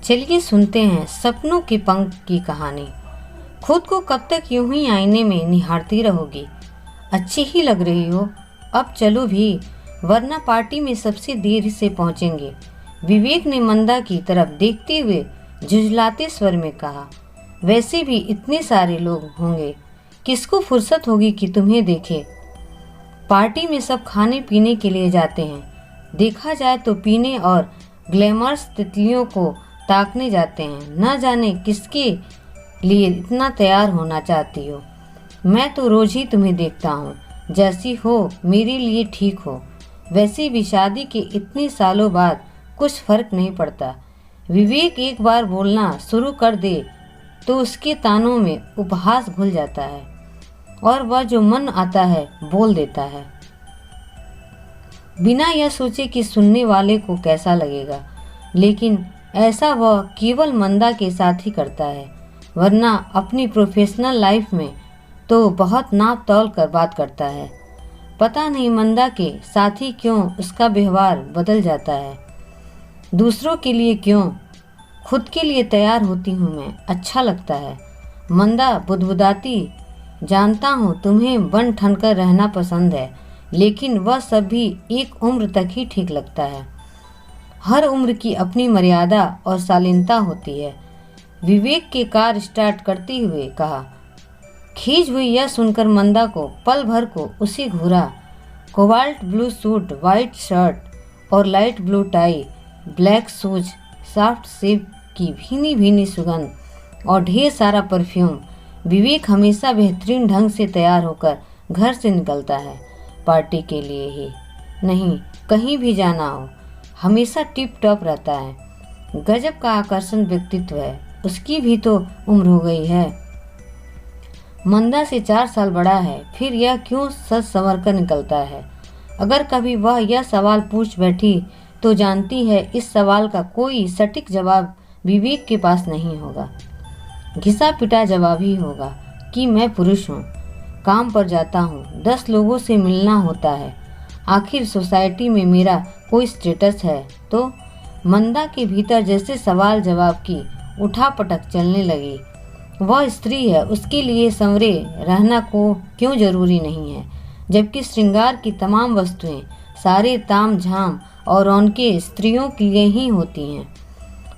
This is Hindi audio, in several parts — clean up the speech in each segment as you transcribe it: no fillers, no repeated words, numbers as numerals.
चलिए सुनते हैं सपनों के पंख की कहानी। खुद को कब तक यूं ही आईने में निहारती रहोगी? अच्छी ही लग रही हो, अब चलो भी, वरना पार्टी में सबसे देर से पहुंचेंगे। विवेक ने मंदा की तरफ देखते हुए झुंझलाते स्वर में कहा। वैसे भी इतने सारे लोग होंगे, किसको फुर्सत होगी कि तुम्हें देखे। पार्टी में सब खाने पीने के लिए जाते हैं, देखा जाए तो पीने और ग्लैमरस तितलियों को ताकने जाते हैं। न जाने किसके लिए इतना तैयार होना चाहती हो। मैं तो रोज ही तुम्हें देखता हूँ, जैसी हो मेरे लिए ठीक हो। वैसे भी शादी के इतने सालों बाद कुछ फर्क नहीं पड़ता। विवेक एक बार बोलना शुरू कर दे तो उसके तानों में उपहास घुल जाता है और वह जो मन आता है बोल देता है, बिना यह सोचे कि सुनने वाले को कैसा लगेगा। लेकिन ऐसा वह केवल मंदा के साथ ही करता है, वरना अपनी प्रोफेशनल लाइफ में तो बहुत नाप तौल कर बात करता है। पता नहीं मंदा के साथ ही क्यों उसका व्यवहार बदल जाता है। दूसरों के लिए क्यों, खुद के लिए तैयार होती हूँ मैं, अच्छा लगता है। मंदा बुदबुदाती, जानता हूँ तुम्हें बन ठन कर रहना पसंद है, लेकिन वह सब भी एक उम्र तक ही ठीक लगता है। हर उम्र की अपनी मर्यादा और शालीनता होती है। विवेक के कार स्टार्ट करते हुए कहा। खींच हुई यह सुनकर मंदा को पल भर को उसी घूरा। Cobalt blue suit, white shirt और light blue tie, black shoes, soft shave की भीनी भीनी सुगंध और ढेर सारा परफ्यूम। विवेक हमेशा बेहतरीन ढंग से तैयार होकर घर से निकलता है। पार्टी के लिए ही नहीं, कहीं भी जाना हो, हमेशा टिप टॉप रहता है। गजब का आकर्षण व्यक्तित्व है। उसकी भी तो उम्र हो गई है। मंदा से 4 साल बड़ा है, फिर यह क्यों सच संवर कर निकलता है। अगर कभी वह यह सवाल पूछ बैठी तो जानती है इस सवाल का कोई सटीक जवाब विवेक के पास नहीं होगा। घिसा पिटा जवाब ही होगा कि मैं पुरुष हूँ, काम पर जाता हूँ, 10 लोगों से मिलना होता है, आखिर सोसाइटी में मेरा कोई स्टेटस है। तो मंदा के भीतर जैसे सवाल जवाब की उठापटक चलने लगी। वह स्त्री है, उसके लिए संवरे रहना को क्यों जरूरी नहीं है, जबकि श्रृंगार की तमाम वस्तुएं, सारे ताम झाम और रौनकें स्त्रियों के लिए ही होती हैं।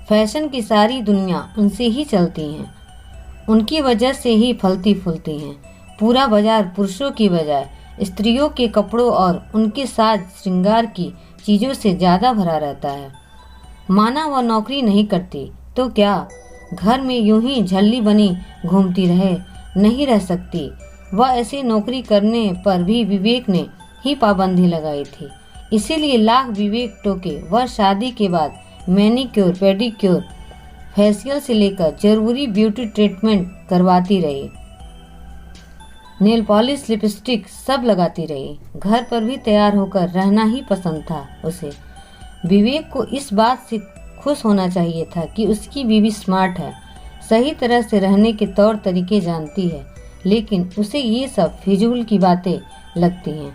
फैशन की सारी दुनिया उनसे ही चलती हैं, उनकी वजह से ही फलती फूलती हैं। पूरा बाजार पुरुषों की बजाय स्त्रियों के कपड़ों और उनके साथ श्रृंगार की चीज़ों से ज़्यादा भरा रहता है। माना वह नौकरी नहीं करती तो क्या घर में यूं ही झल्ली बनी घूमती रहे? नहीं रह सकती। वह ऐसी नौकरी करने पर भी विवेक ने ही पाबंदी लगाई थी। इसीलिए लाख विवेक टोके, वह शादी के बाद मैनीक्योर, पेडिक्योर, फेशियल से लेकर जरूरी ब्यूटी ट्रीटमेंट करवाती रही। नेल पॉलिश, लिपस्टिक सब लगाती रही। घर पर भी तैयार होकर रहना ही पसंद था उसे। विवेक को इस बात से खुश होना चाहिए था कि उसकी बीवी स्मार्ट है, सही तरह से रहने के तौर तरीके जानती है, लेकिन उसे ये सब फिजूल की बातें लगती हैं।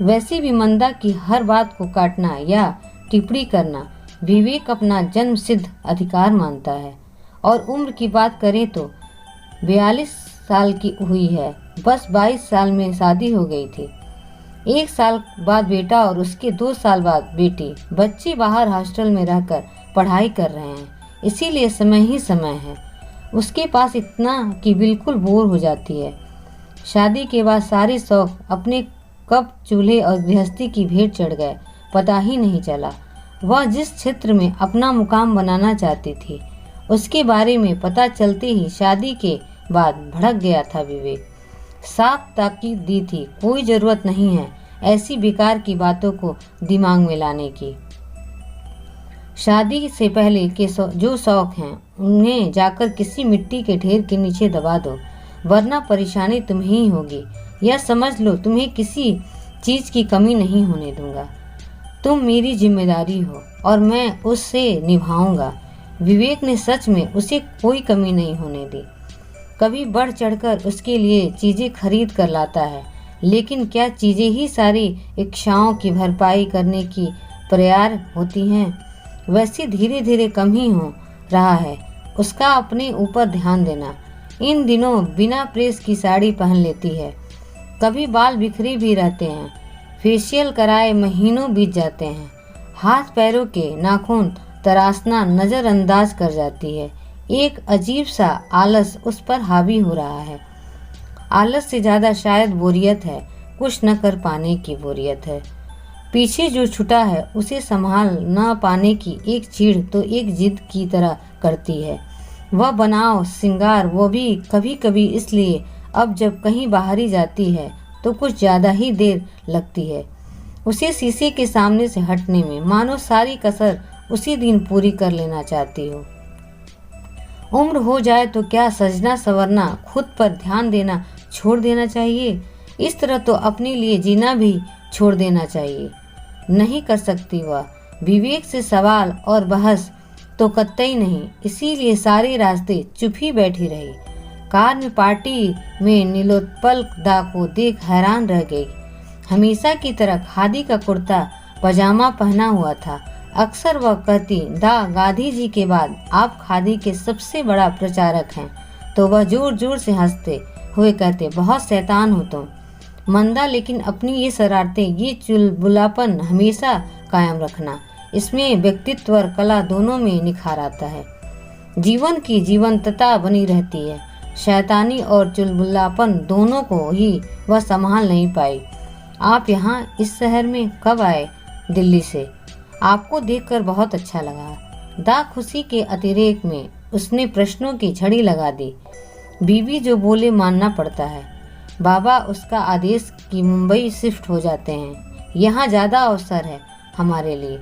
वैसे भी मंदा की हर बात को काटना या टिप्पणी करना विवेक अपना जन्म सिद्ध अधिकार मानता है। और उम्र की बात करें तो 42 साल की हुई है, बस 22 साल में शादी हो गई थी। 1 साल बाद बेटा और उसके 2 साल बाद बेटी। बच्चे बाहर हॉस्टल में रहकर पढ़ाई कर रहे हैं, इसीलिए समय ही समय है उसके पास, इतना कि बिल्कुल बोर हो जाती है। शादी के बाद सारे शौक अपने कब चूल्हे और गृहस्थी की भेंट चढ़ गए, पता ही नहीं चला। वह जिस क्षेत्र में अपना मुकाम बनाना चाहती थी उसके बारे में पता चलते ही शादी के बाद भड़क गया था विवेक। साफ ताकीद दी थी, कोई ज़रूरत नहीं है ऐसी बेकार की बातों को दिमाग में लाने की। शादी से पहले के जो शौक हैं उन्हें जाकर किसी मिट्टी के ढेर के नीचे दबा दो, वरना परेशानी तुम्हें ही होगी। यह समझ लो, तुम्हें किसी चीज़ की कमी नहीं होने दूंगा। तुम मेरी जिम्मेदारी हो और मैं उससे निभाऊंगा। विवेक ने सच में उसे कोई कमी नहीं होने दी। कभी बढ़ चढ़कर उसके लिए चीज़ें खरीद कर लाता है, लेकिन क्या चीज़ें ही सारी इच्छाओं की भरपाई करने की प्रयार होती हैं? वैसे धीरे धीरे कम ही हो, रहा है उसका अपने ऊपर ध्यान देना। इन दिनों बिना प्रेस की साड़ी पहन लेती है। कभी बाल बिखरे भी रहते हैं। फेशियल कराए महीनों बीत जाते हैं। हाथ पैरों के नाखून तराशना नज़रअंदाज कर जाती है। एक अजीब सा आलस उस पर हावी हो रहा है। आलस से ज़्यादा शायद बोरियत है, कुछ न कर पाने की बोरियत है। पीछे जो छुटा है उसे संभाल न पाने की एक चीड़ तो एक जिद की तरह करती है। वह बनाओ सिंगार, वो भी कभी कभी इसलिए अब जब कहीं बाहरी जाती है तो कुछ ज़्यादा ही देर लगती है उसे शीशे के सामने से हटने में, मानो सारी कसर उसी दिन पूरी कर लेना चाहती हो। उम्र हो जाए तो क्या सजना संवरना, खुद पर ध्यान देना छोड़ देना चाहिए? इस तरह तो अपने लिए जीना भी छोड़ देना चाहिए। नहीं कर सकती वह। विवेक से सवाल और बहस तो कतई नहीं, इसीलिए सारे रास्ते चुप ही बैठी रही। कार में पार्टी में नीलोत्पल दा को देख हैरान रह गई। हमेशा की तरह खादी का कुर्ता पजामा पहना हुआ था। अक्सर वह कहती, दा, गांधी जी के बाद आप खादी के सबसे बड़ा प्रचारक हैं। तो वह जोर जोर से हंसते हुए कहते, बहुत शैतान हो तुम मंदा, लेकिन अपनी ये शरारतें, ये चुलबुलापन हमेशा कायम रखना। इसमें व्यक्तित्व और कला दोनों में निखार आता है। जीवन की जीवंतता बनी रहती है। शैतानी और चुलबुलापन दोनों को ही वह संभाल नहीं पाई। आप यहाँ इस शहर में कब आए? दिल्ली से। आपको देखकर बहुत अच्छा लगा। दा खुशी के अतिरेक में उसने प्रश्नों की झड़ी लगा दी। बीवी जो बोले मानना पड़ता है। बाबा उसका आदेश कि मुंबई शिफ्ट हो जाते हैं, यहाँ ज़्यादा अवसर है हमारे लिए।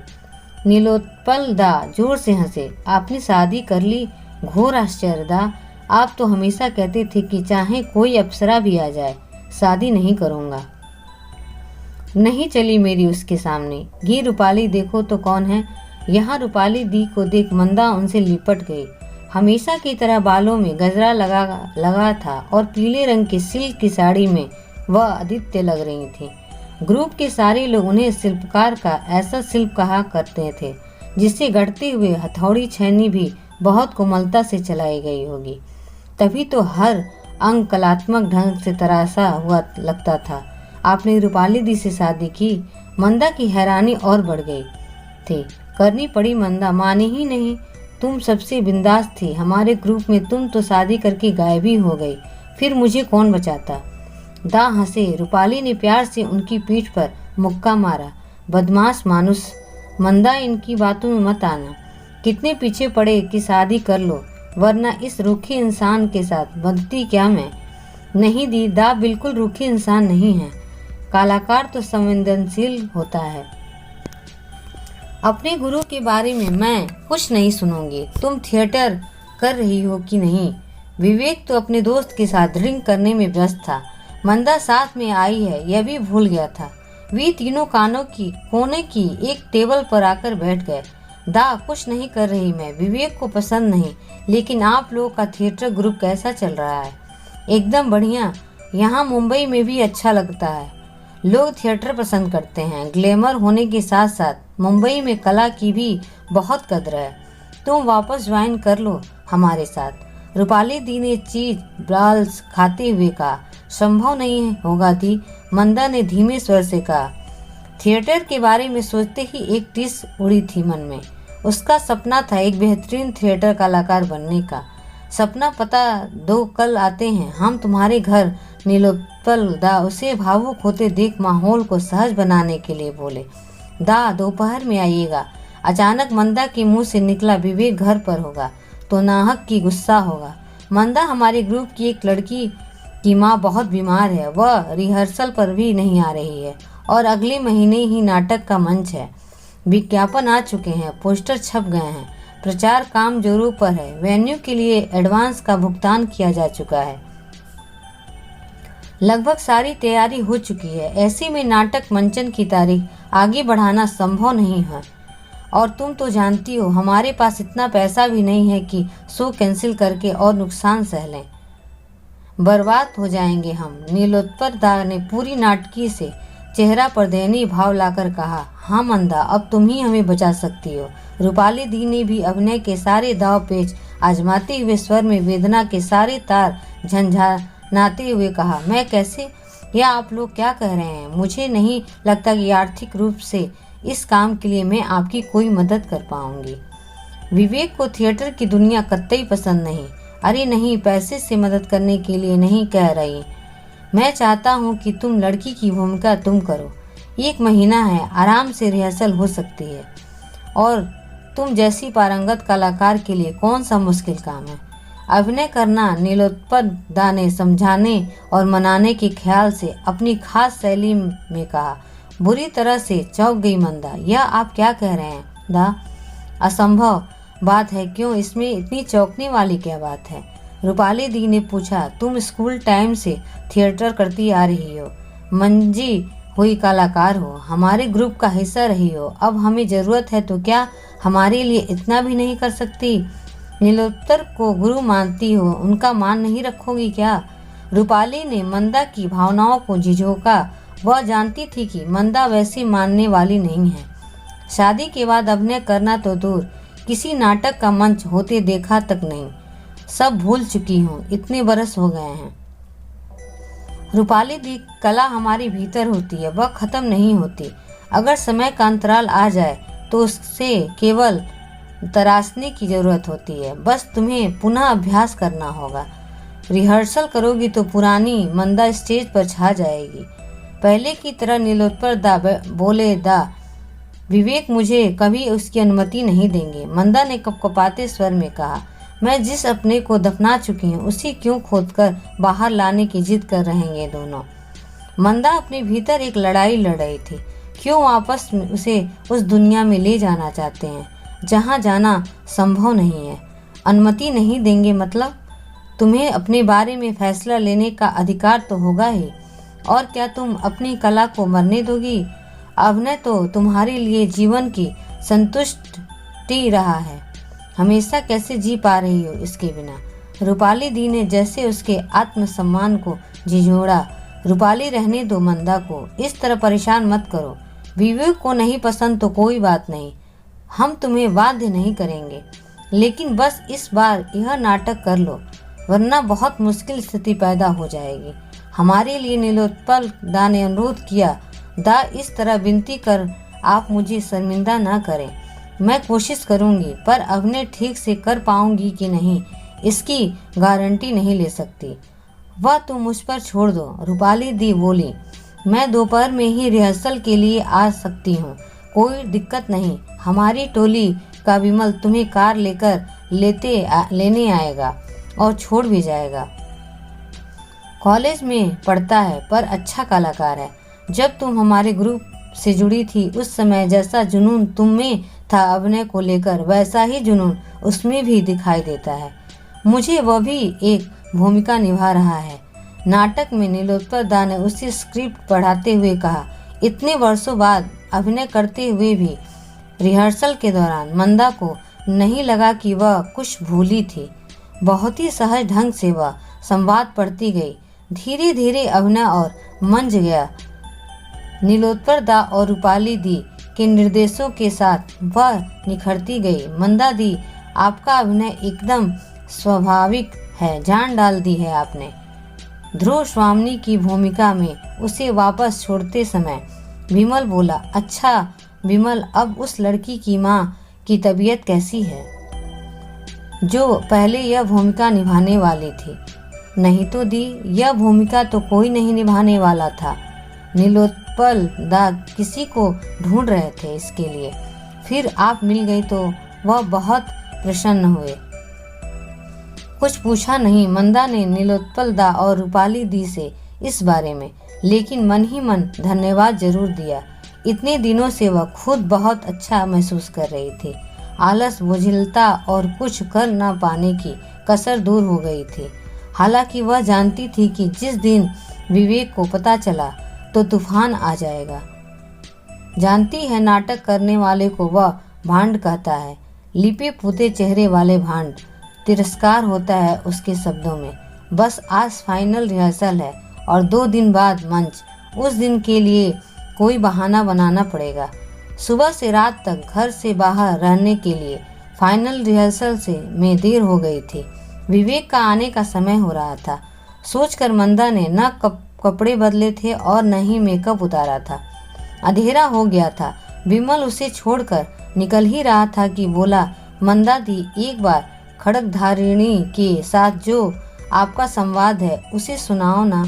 नीलोत्पल दा जोर से हंसे। आपने शादी कर ली? घोर आश्चर्य दा, आप तो हमेशा कहते थे कि चाहे कोई अप्सरा भी आ जाए शादी नहीं करूँगा। नहीं चली मेरी उसके सामने। ये रूपाली देखो तो कौन है? यहाँ रूपाली दी को देख मंदा उनसे लिपट गई। हमेशा की तरह बालों में गजरा लगा था और पीले रंग की सिल्क की साड़ी में वह आदित्य लग रही थी। ग्रुप के सारे लोग उन्हें शिल्पकार का ऐसा शिल्प कहा करते थे जिससे गढ़ते हुए हथौड़ी छैनी भी बहुत कोमलता से चलाई गई होगी। तभी तो हर अंग कलात्मक ढंग से तराशा हुआ लगता था। आपने रूपाली दी से शादी की? मंदा की हैरानी और बढ़ गई थी। करनी पड़ी मंदा, मानी ही नहीं। तुम सबसे बिंदास थी हमारे ग्रुप में, तुम तो शादी करके गायब ही हो गई। फिर मुझे कौन बचाता? दा हंसे। रूपाली ने प्यार से उनकी पीठ पर मुक्का मारा। बदमाश मानुस, मंदा इनकी बातों में मत आना। कितने पीछे पड़े कि शादी कर लो, वरना इस रूखे इंसान के साथ बंधती क्या मैं? नहीं दी, दा बिल्कुल रूखे इंसान नहीं है। कलाकार तो संवेदनशील होता है। अपने गुरु के बारे में मैं कुछ नहीं सुनूंगी। तुम थिएटर कर रही हो कि नहीं? विवेक तो अपने दोस्त के साथ ड्रिंक करने में व्यस्त था। मंदा साथ में आई है यह भी भूल गया था। वे तीनों कानों की कोने की एक टेबल पर आकर बैठ गए। दा, कुछ नहीं कर रही मैं। विवेक को पसंद नहीं, लेकिन आप लोगों का थिएटर ग्रुप कैसा चल रहा है? एकदम बढ़िया। यहाँ मुंबई में भी अच्छा लगता है। लोग थिएटर पसंद करते हैं। ग्लैमर होने के साथ साथ मुंबई में कला की भी बहुत कदर है। तुम वापस ज्वाइन कर लो हमारे साथ। रूपाली दी ने चीज ब्राल्स खाते हुए कहा। संभव नहीं होगा दी, मंदा ने धीमे स्वर से कहा। थिएटर के बारे में सोचते ही एक टिस उड़ी थी मन में। उसका सपना था एक बेहतरीन थिएटर कलाकार बनने का। सपना पता दो, कल आते हैं हम तुम्हारे घर। नीलोत्पल दा उसे भावुक होते देख माहौल को सहज बनाने के लिए बोले, दा दोपहर में आइएगा। अचानक मंदा के मुंह से निकला, विवेक घर पर होगा तो नाहक की गुस्सा होगा। मंदा हमारे ग्रुप की एक लड़की की माँ बहुत बीमार है, वह रिहर्सल पर भी नहीं आ रही है और अगले महीने ही नाटक का मंच है। विज्ञापन आ चुके हैं, पोस्टर छप गए हैं, प्रचार काम जोरों पर है। वेन्यू के लिए एडवांस का भुगतान किया जा चुका है। लगभग सारी तैयारी हो चुकी है। ऐसे में नाटक मंचन की तारीख आगे बढ़ाना संभव नहीं है और तुम तो जानती हो हमारे पास इतना पैसा भी नहीं है कि शो कैंसिल करके और नुकसान सह लें। बर्बाद हो जाएंगे हम। नीलोत्पल दा ने पूरी नाटकी से चेहरा पर दयनीय भाव लाकर कहा, हाँ मंदा, अब तुम ही हमें बचा सकती हो। रूपाली दी ने भी अभिनय के सारे दाव पेच आजमाते हुए स्वर में वेदना के सारे तार झंझनाते हुए कहा, मैं कैसे? या आप लोग क्या कह रहे हैं? मुझे नहीं लगता कि आर्थिक रूप से इस काम के लिए मैं आपकी कोई मदद कर पाऊंगी। विवेक को थिएटर की दुनिया कतई पसंद नहीं। अरे नहीं, पैसे से मदद करने के लिए नहीं कह रही। मैं चाहता हूँ कि तुम लड़की की भूमिका तुम करो। 1 महीना है, आराम से रिहर्सल हो सकती है। और तुम जैसी पारंगत कलाकार के लिए कौन सा मुश्किल काम है। अभिनय करना, नीलोत्पल ने समझाने और मनाने के ख्याल से अपनी खास शैली में कहा। बुरी तरह से चौंक गई मंदा। यह आप क्या कह रहे हैं दा? असंभव बात है। क्यों, इसमें इतनी चौंकने वाली क्या बात है? रूपाली दी ने पूछा, तुम स्कूल टाइम से थिएटर करती आ रही हो, मंजी हुई कलाकार हो, हमारे ग्रुप का हिस्सा रही हो। अब हमें ज़रूरत है तो क्या हमारे लिए इतना भी नहीं कर सकती? नीलोत्तर को गुरु मानती हो, उनका मान नहीं रखोगी क्या? रूपाली ने मंदा की भावनाओं को झिझोका। वह जानती थी कि मंदा वैसी मानने वाली नहीं है। शादी के बाद अभिनय करना तो दूर, किसी नाटक का मंच होते देखा तक नहीं। सब भूल चुकी हूँ, इतने बरस हो गए हैं। रूपाली दी, कला हमारे भीतर होती है, वह खत्म नहीं होती। अगर समय का अंतराल आ जाए तो उससे केवल तराशने की जरूरत होती है। बस तुम्हें पुनः अभ्यास करना होगा। रिहर्सल करोगी तो पुरानी मंदा स्टेज पर छा जाएगी। पहले की तरह नीलोत्पल दा बोले, दा विवेक मुझे कभी उसकी अनुमति नहीं देंगे। मंदा ने कपकपाते स्वर में कहा, मैं जिस अपने को दफना चुकी हूँ उसी क्यों खोदकर बाहर लाने की जिद कर रहेंगे दोनों। मंदा अपने भीतर एक लड़ाई लड़ रही थी। क्यों वापस उसे उस दुनिया में ले जाना चाहते हैं जहाँ जाना संभव नहीं है। अनुमति नहीं देंगे मतलब? तुम्हें अपने बारे में फैसला लेने का अधिकार तो होगा ही। और क्या तुम अपनी कला को मरने दोगी? अभिनय तो तुम्हारे लिए जीवन की संतुष्टि रहा है। हमेशा कैसे जी पा रही हो इसके बिना? रूपाली दी ने जैसे उसके आत्मसम्मान को झिझोड़ा। रूपाली, रहने दो मंदा को, इस तरह परेशान मत करो। विवेक को नहीं पसंद तो कोई बात नहीं, हम तुम्हें बाध्य नहीं करेंगे, लेकिन बस इस बार यह नाटक कर लो, वरना बहुत मुश्किल स्थिति पैदा हो जाएगी हमारे लिए। नीलोत्पल दा ने अनुरोध किया। दा, इस तरह विनती कर आप मुझे शर्मिंदा ना करें। मैं कोशिश करूंगी, पर अभिनय ठीक से कर पाऊंगी कि नहीं इसकी गारंटी नहीं ले सकती। वह तुम मुझ पर छोड़ दो। रूपाली दी बोली, मैं दोपहर में ही रिहर्सल के लिए आ सकती हूँ, कोई दिक्कत नहीं। हमारी टोली का विमल तुम्हें कार लेकर लेने आएगा और छोड़ भी जाएगा। कॉलेज में पढ़ता है पर अच्छा कलाकार है। जब तुम हमारे ग्रुप से जुड़ी थी उस समय जैसा जुनून तुम में था अभिनय को लेकर, वैसा ही जुनून उसमें भी दिखाई देता है। मुझे वह भी एक भूमिका निभा रहा है नाटक में। नीलोत्पल दा ने उसी स्क्रिप्ट पढ़ाते हुए कहा। इतने वर्षों बाद अभिनय करते हुए भी रिहर्सल के दौरान मंदा को नहीं लगा कि वह कुछ भूली थी। बहुत ही सहज ढंग से वह संवाद पढ़ती गई। धीरे धीरे अभिनय और मंच गया। नीलोत्पल दा और रूपाली दी के निर्देशों के साथ वह निखरती गई। मंदा दी, आपका अभिनय एकदम स्वाभाविक है, जान डाल दी है आपने। ध्रुव स्वामी की भूमिका में उसे वापस छोड़ते समय विमल बोला, अच्छा विमल, अब उस लड़की की माँ की तबीयत कैसी है जो पहले यह भूमिका निभाने वाली थी? नहीं तो दी, यह भूमिका तो कोई नहीं निभाने वाला था। नीलोत्पल दा किसी को ढूंढ रहे थे इसके लिए, फिर आप मिल गई तो वह बहुत प्रसन्न हुए। कुछ पूछा नहीं मंदा ने नीलोत्पल दा और रूपाली दी से इस बारे में, लेकिन मन ही मन धन्यवाद जरूर दिया। इतने दिनों से वह खुद बहुत अच्छा महसूस कर रही थी। आलस, बोझिलता और कुछ कर ना पाने की कसर दूर हो गई थी। हालांकि वह जानती थी कि जिस दिन विवेक को पता चला तो तूफान आ जाएगा। जानती है, नाटक करने वाले को वह भांड कहता है, लिपे पुते चेहरे वाले भांड। तिरस्कार होता है उसके शब्दों में। बस आज फाइनल रिहर्सल है और 2 दिन बाद मंच। उस दिन के लिए कोई बहाना बनाना पड़ेगा। सुबह से रात तक घर से बाहर रहने के लिए फाइनल रिहर्सल से में देर हो गई थी। विवेक का आने का समय हो रहा था। सोचकर मंदा ने न कपड़े बदले थे और न ही मेकअप उतारा था। अंधेरा हो गया था। विमल उसे छोड़कर निकल ही रहा था कि बोला, मंदा दी, एक बार खड़कधारिणी के साथ जो आपका संवाद है उसे सुनाओ ना।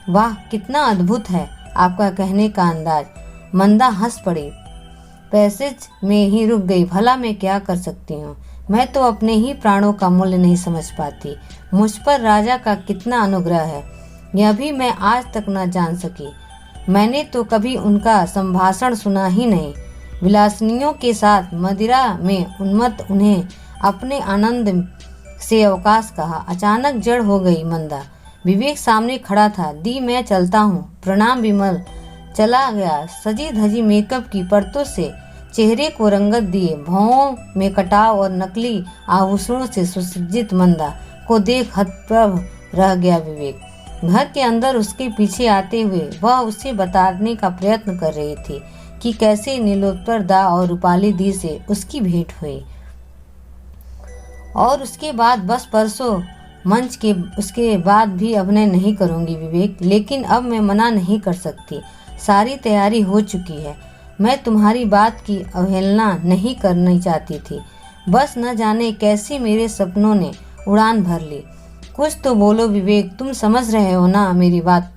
वाह, कितना अद्भुत है आपका कहने का अंदाज। मंदा हंस पड़ी। पैसेज में ही रुक गई। भला मैं क्या कर सकती हूँ? मैं तो अपने ही प्राणों का मूल्य नहीं समझ पाती। मुझ पर राजा का कितना अनुग्रह है, यह भी मैं आज तक न जान सकी। मैंने तो कभी उनका संभाषण सुना ही नहीं। विलासिनियों के साथ मदिरा में उन्मत्त उन्हें अपने आनंद से अवकाश कहा। अचानक जड़ हो गई मंदा। विवेक सामने खड़ा था। दी, मैं चलता हूँ। प्रणाम। विमल चला गया। सजी धजी मेकअप की परतों से चेहरे को रंगत दिए, भौं में कटाव और नकली आभूषणों से सुसज्जित मंदा को देख हतप्रभ रह गया विवेक। घर के अंदर उसके पीछे आते हुए वह उसे बताने का प्रयत्न कर रही थी कि कैसे नीलोत्पल दा और रूपाली दी से उसकी भेंट हुई। और उसके बाद बस परसों मंच के उसके बाद भी अभिनय नहीं करूंगी विवेक, लेकिन अब मैं मना नहीं कर सकती। सारी तैयारी हो चुकी है। मैं तुम्हारी बात की अवहेलना नहीं करनी चाहती थी। बस न जाने कैसे मेरे सपनों ने उड़ान भर ली। कुछ तो बोलो विवेक, तुम समझ रहे हो ना मेरी बात?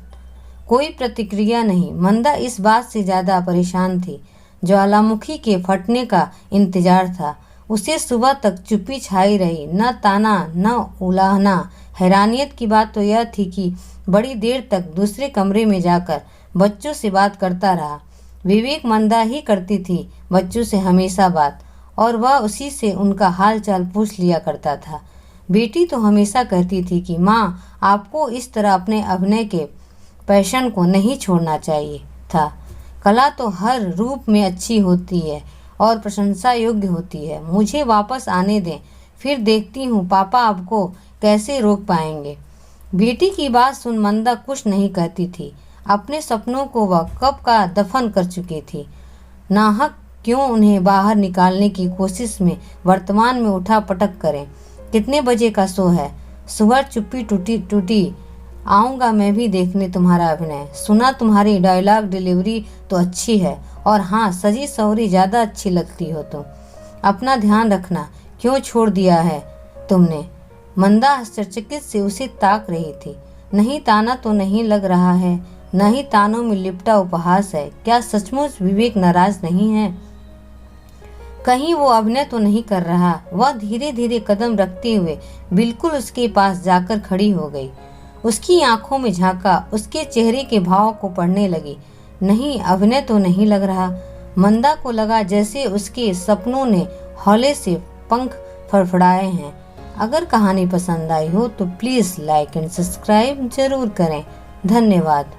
कोई प्रतिक्रिया नहीं। मंदा इस बात से ज़्यादा परेशान थी। ज्वालामुखी के फटने का इंतजार था। उसे सुबह तक चुप्पी छाई रही, न ताना न उलाहना। हैरानियत की बात तो यह थी कि बड़ी देर तक दूसरे कमरे में जाकर बच्चों से बात करता रहा। विवेक मंदा ही करती थी बच्चों से हमेशा बात, और वह उसी से उनका हाल चाल पूछ लिया करता था। बेटी तो हमेशा कहती थी कि माँ, आपको इस तरह अपने अभिनय के पैशन को नहीं छोड़ना चाहिए था। कला तो हर रूप में अच्छी होती है और प्रशंसा योग्य होती है। मुझे वापस आने दें, फिर देखती हूँ पापा आपको कैसे रोक पाएंगे। बेटी की बात सुन मंदा कुछ नहीं कहती थी। अपने सपनों को वह कब का दफन कर चुकी थी। नाहक क्यों उन्हें बाहर निकालने की कोशिश में वर्तमान में उठा पटक करें। कितने बजे का शो है? सुबह चुप्पी टूटी आऊँगा मैं भी देखने तुम्हारा अभिनय। सुना तुम्हारी डायलॉग डिलीवरी तो अच्छी है, और हाँ, सजी सवरी ज़्यादा अच्छी लगती हो तुम। अपना ध्यान रखना। क्यों छोड़ दिया है तुमने? मंदा आश्चर्यचकित से उसे ताक रही थी। नहीं, ताना तो नहीं लग रहा है, न ही तानों में लिपटा उपहास है। क्या सचमुच विवेक नाराज नहीं है? कहीं वो अभिनय तो नहीं कर रहा? वह धीरे धीरे कदम रखते हुए बिल्कुल उसके पास जाकर खड़ी हो गई। उसकी आंखों में झांका, उसके चेहरे के भाव को पढ़ने लगी। नहीं, अभिनय तो नहीं लग रहा। मंदा को लगा जैसे उसके सपनों ने हौले से पंख फड़फड़ाए हैं। अगर कहानी पसंद आई हो तो प्लीज़ लाइक एंड सब्सक्राइब जरूर करें। धन्यवाद।